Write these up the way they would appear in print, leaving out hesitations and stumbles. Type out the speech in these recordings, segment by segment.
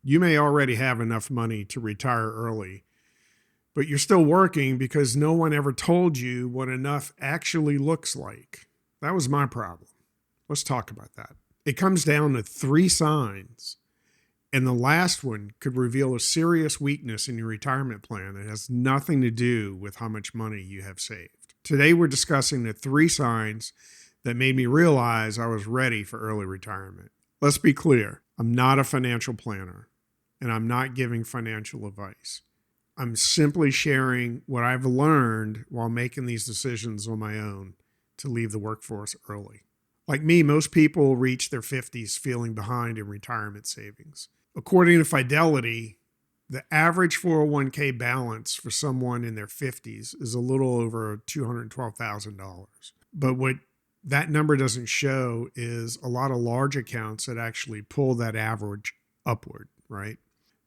You may already have enough money to retire early, but you're still working because no one ever told you what enough actually looks like. That was my problem. Let's talk about that. It comes down to 3 signs, and the last one could reveal a serious weakness in your retirement plan that has nothing to do with how much money you have saved. Today, we're discussing the 3 signs that made me realize I was ready for early retirement. Let's be clear. I'm not a financial planner, and I'm not giving financial advice. I'm simply sharing what I've learned while making these decisions on my own to leave the workforce early. Like me, most people reach their 50s feeling behind in retirement savings. According to Fidelity, the average 401k balance for someone in their 50s is a little over $212,000. But what that number doesn't show is a lot of large accounts that actually pull that average upward, right?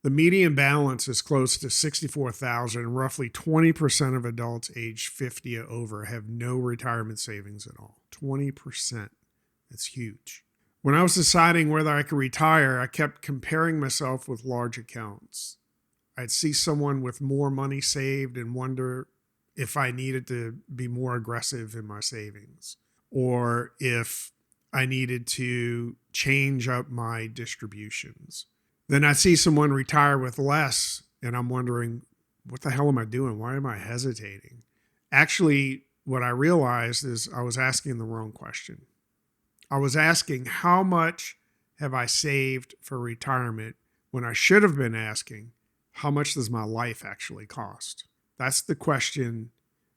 The median balance is close to $64,000, and roughly 20% of adults aged 50 or over have no retirement savings at all. 20%. That's huge. When I was deciding whether I could retire, I kept comparing myself with large accounts. I'd see someone with more money saved and wonder if I needed to be more aggressive in my savings, or if I needed to change up my distributions. Then I see someone retire with less, and I'm wondering, what the hell am I doing? Why am I hesitating? Actually, what I realized is I was asking the wrong question. I was asking, how much have I saved for retirement, when I should have been asking, how much does my life actually cost? That's the question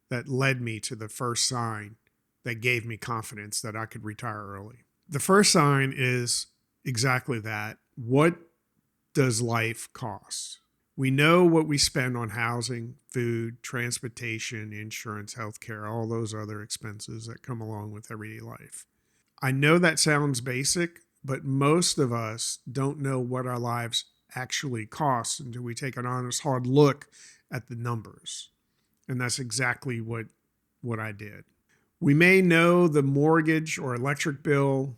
that led me to the first sign that gave me confidence that I could retire early. The first sign is exactly that. What does life cost? We know what we spend on housing, food, transportation, insurance, healthcare, all those other expenses that come along with everyday life. I know that sounds basic, but most of us don't know what our lives actually cost until we take an honest, hard look at the numbers. And that's exactly what I did. We may know the mortgage or electric bill,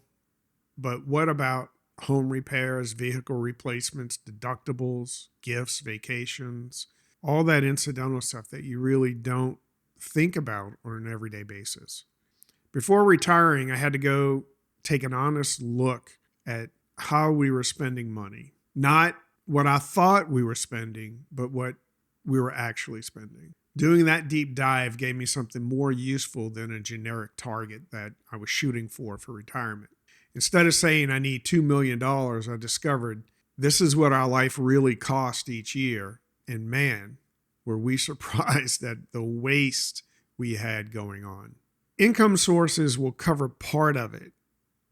but what about home repairs, vehicle replacements, deductibles, gifts, vacations, all that incidental stuff that you really don't think about on an everyday basis? Before retiring, I had to go take an honest look at how we were spending money. Not what I thought we were spending, but what we were actually spending. Doing that deep dive gave me something more useful than a generic target that I was shooting for retirement. Instead of saying I need $2 million, I discovered this is what our life really cost each year. And man, were we surprised at the waste we had going on. Income sources will cover part of it,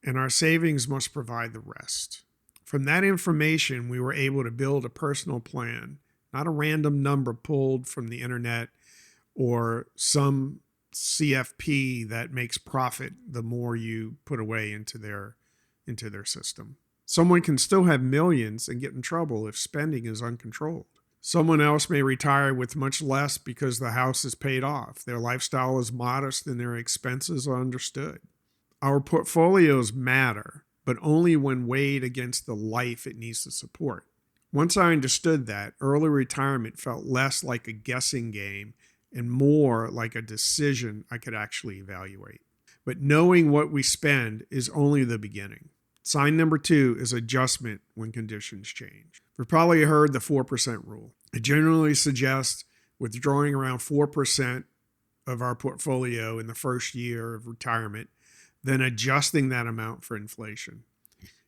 and our savings must provide the rest. From that information, we were able to build a personal plan, not a random number pulled from the internet or some CFP that makes profit the more you put away into their system. Someone can still have millions and get in trouble if spending is uncontrolled. Someone else may retire with much less because the house is paid off. Their lifestyle is modest and their expenses are understood. Our portfolios matter, but only when weighed against the life it needs to support. Once I understood that, early retirement felt less like a guessing game and more like a decision I could actually evaluate. But knowing what we spend is only the beginning. Sign number 2 is adjustment when conditions change. You've probably heard the 4% rule. It generally suggests withdrawing around 4% of our portfolio in the first year of retirement, then adjusting that amount for inflation.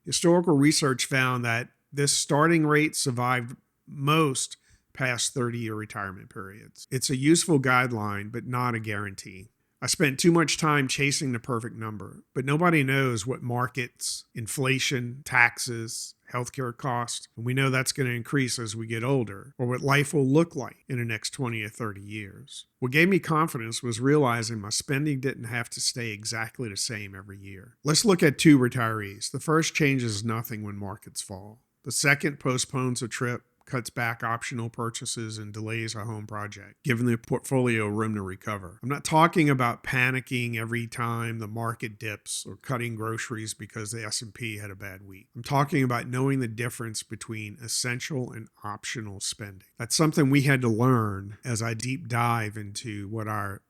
Historical research found that this starting rate survived most past 30-year retirement periods. It's a useful guideline, but not a guarantee. I spent too much time chasing the perfect number, but nobody knows what markets, inflation, taxes, healthcare costs, and we know that's going to increase as we get older, or what life will look like in the next 20 or 30 years. What gave me confidence was realizing my spending didn't have to stay exactly the same every year. Let's look at 2 retirees. The first changes nothing when markets fall. The second postpones a trip, cuts back optional purchases, and delays a home project, giving the portfolio room to recover. I'm not talking about panicking every time the market dips or cutting groceries because the S&P had a bad week. I'm talking about knowing the difference between essential and optional spending. That's something we had to learn as I deep dive into what our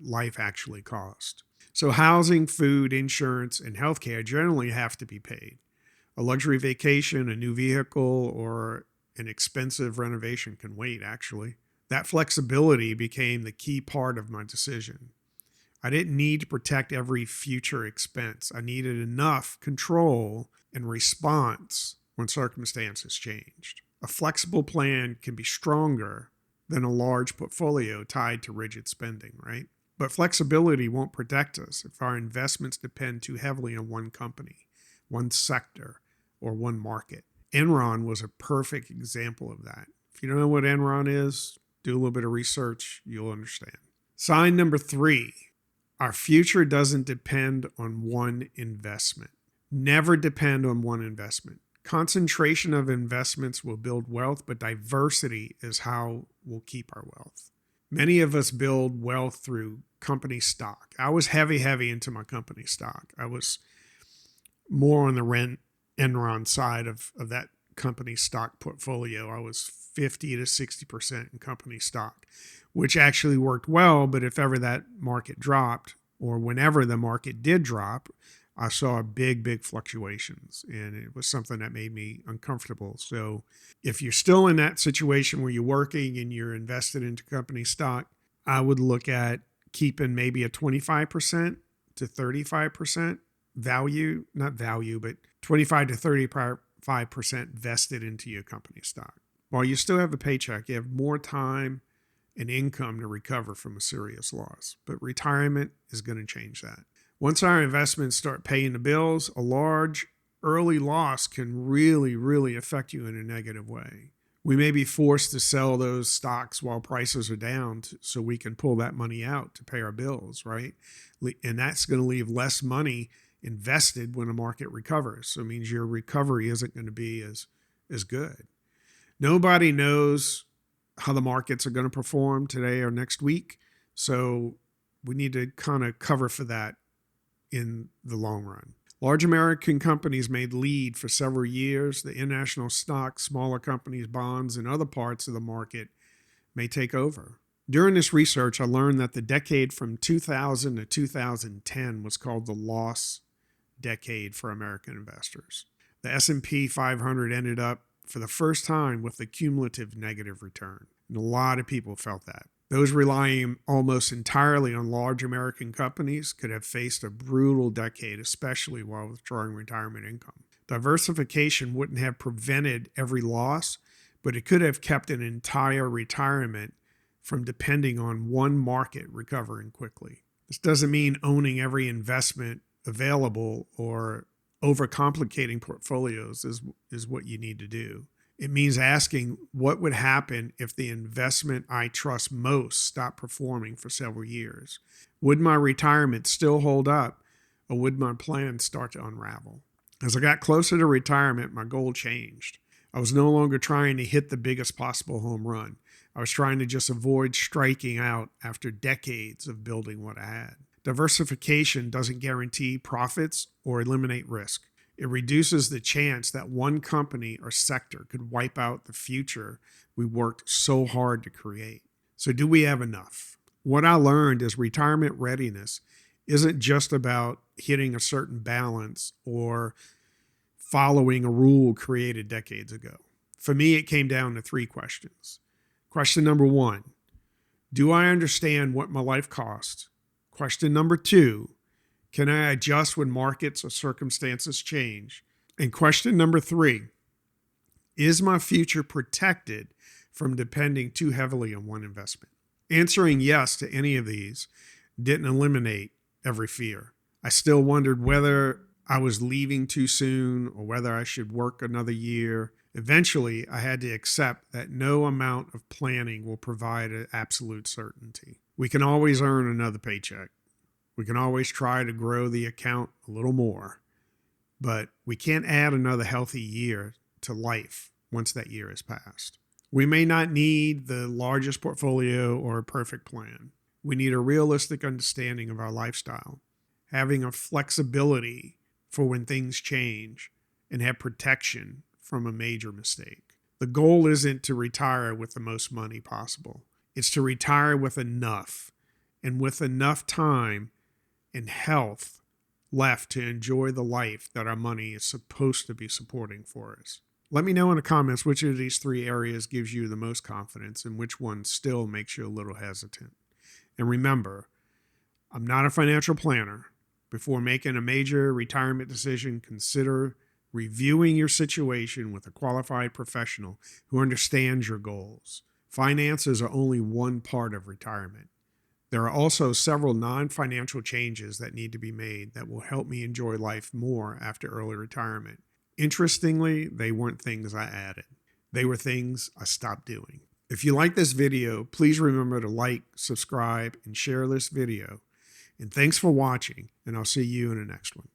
life actually cost. So housing, food, insurance, and healthcare generally have to be paid. A luxury vacation, a new vehicle, or an expensive renovation can wait, actually. That flexibility became the key part of my decision. I didn't need to protect every future expense. I needed enough control and response when circumstances changed. A flexible plan can be stronger than a large portfolio tied to rigid spending, right? But flexibility won't protect us if our investments depend too heavily on one company, one sector, or one market. Enron was a perfect example of that. If you don't know what Enron is, do a little bit of research, you'll understand. Sign number 3, our future doesn't depend on one investment. Never depend on one investment. Concentration of investments will build wealth, but diversity is how we'll keep our wealth. Many of us build wealth through company stock. I was heavy into my company stock. I was more on the Enron side of that company stock portfolio. I was 50 to 60% in company stock, which actually worked well. But if ever that market dropped, or whenever the market did drop, I saw big fluctuations, and it was something that made me uncomfortable. So if you're still in that situation where you're working and you're invested into company stock, I would look at keeping maybe a 25% to 35% value, not value, but 25 to 35% vested into your company stock. While you still have a paycheck, you have more time and income to recover from a serious loss. But retirement is going to change that. Once our investments start paying the bills, a large early loss can really affect you in a negative way. We may be forced to sell those stocks while prices are down so we can pull that money out to pay our bills, right? And that's going to leave less money invested when the market recovers. So it means your recovery isn't going to be as good. Nobody knows how the markets are going to perform today or next week. So we need to kind of cover for that in the long run. Large American companies may lead for several years. The international stocks, smaller companies, bonds, and other parts of the market may take over. During this research, I learned that the decade from 2000 to 2010 was called the loss decade for American investors. The S&P 500 ended up for the first time with a cumulative negative return. And a lot of people felt that. Those relying almost entirely on large American companies could have faced a brutal decade, especially while withdrawing retirement income. Diversification wouldn't have prevented every loss, but it could have kept an entire retirement from depending on one market recovering quickly. This doesn't mean owning every investment available or overcomplicating portfolios is what you need to do. It means asking what would happen if the investment I trust most stopped performing for several years. Would my retirement still hold up, or would my plan start to unravel? As I got closer to retirement, my goal changed. I was no longer trying to hit the biggest possible home run. I was trying to just avoid striking out after decades of building what I had. Diversification doesn't guarantee profits or eliminate risk. It reduces the chance that one company or sector could wipe out the future we worked so hard to create. So do we have enough? What I learned is retirement readiness isn't just about hitting a certain balance or following a rule created decades ago. For me, it came down to 3 questions. Question number 1, do I understand what my life costs? Question number 2, can I adjust when markets or circumstances change? And question number 3, is my future protected from depending too heavily on one investment? Answering yes to any of these didn't eliminate every fear. I still wondered whether I was leaving too soon or whether I should work another year. Eventually, I had to accept that no amount of planning will provide an absolute certainty. We can always earn another paycheck. We can always try to grow the account a little more, but we can't add another healthy year to life once that year has passed. We may not need the largest portfolio or a perfect plan. We need a realistic understanding of our lifestyle, having a flexibility for when things change, and have protection from a major mistake. The goal isn't to retire with the most money possible. It's to retire with enough, and with enough time and health left to enjoy the life that our money is supposed to be supporting for us. Let me know in the comments which of these 3 areas gives you the most confidence and which one still makes you a little hesitant. And remember, I'm not a financial planner. Before making a major retirement decision, consider reviewing your situation with a qualified professional who understands your goals. Finances are only one part of retirement. There are also several non-financial changes that need to be made that will help me enjoy life more after early retirement. Interestingly, they weren't things I added. They were things I stopped doing. If you like this video, please remember to like, subscribe, and share this video. And thanks for watching, and I'll see you in the next one.